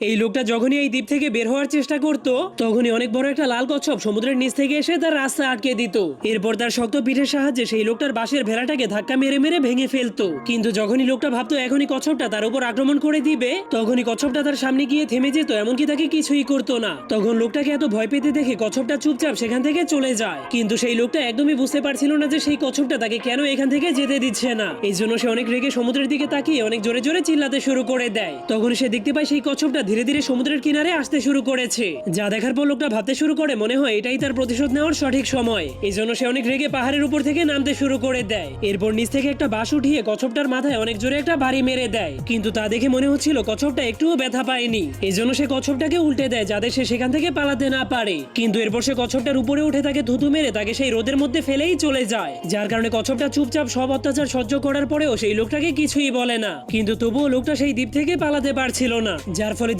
এই লোকটা যখনই এই দ্বীপ থেকে বের হওয়ার চেষ্টা করত তখনই অনেক বড় একটা লাল কচ্ছপ সমুদ্রের নিচ থেকে এসে তার রাস্তা আটকে দিত। এরপর তার শক্ত পিঠের সাহায্যে সেই লোকটার বাঁশের ভেড়াটাকে ধাক্কা মেরে মেরে ভেঙে ফেলতো। কিন্তু যখনই লোকটা ভাবতো এখনই কচ্ছপটা তার উপর আক্রমণ করে দিবে তখনই কচ্ছপটা তার সামনে গিয়ে থেমে যেত, এমনকি তাকে কিছুই করতো না। তখন লোকটাকে এত ভয় পেতে দেখে কচ্ছপটা চুপচাপ সেখান থেকে চলে যায়। কিন্তু সেই লোকটা একদমই বুঝতে পারছিল না যে সেই কচ্ছপটা তাকে কেন এখান থেকে যেতে দিচ্ছে না। এই জন্য সে অনেক রেগে সমুদ্রের দিকে তাকিয়ে অনেক জোরে জোরে চিল্লাতে শুরু করে দেয়। তখন সে দেখতে পায় সেই কচ্ছপটা ধীরে ধীরে সমুদ্রের কিনারে আসতে শুরু করেছে। যা দেখার পর লোকটা ভাবতে শুরু করে মনে হয় এটাই তার প্রতিশোধ নেওয়ার সঠিক সময়। এই জন্য সে অনেক রেগে পাহাড়ের উপর থেকে নামতে শুরু করে দেয়। এরপর নিচ থেকে একটা বাঁশ উঠিয়ে কচ্ছপটার মাথায় অনেক জোরে একটা বাড়ি মেরে দেয়। কিন্তু তা দেখে মনে হচ্ছিল কচ্ছপটা একটুও ব্যথা পায়নি। এই জন্য সে কচ্ছপটাকে উল্টে দেয় যাতে সে সেখান থেকে পালাতে না পারে। কিন্তু এরপর সে কচ্ছপটার উপরে উঠে তাকে থুতু মেরে তাকে সেই রোদের মধ্যে ফেলেই চলে যায়। যার কারণে কচ্ছপটা চুপচাপ সব অত্যাচার সহ্য করার পরেও সেই লোকটাকে কিছুই বলে না। কিন্তু তবুও লোকটা সেই দ্বীপ থেকে পালাতে পারছিল না। যার ফলে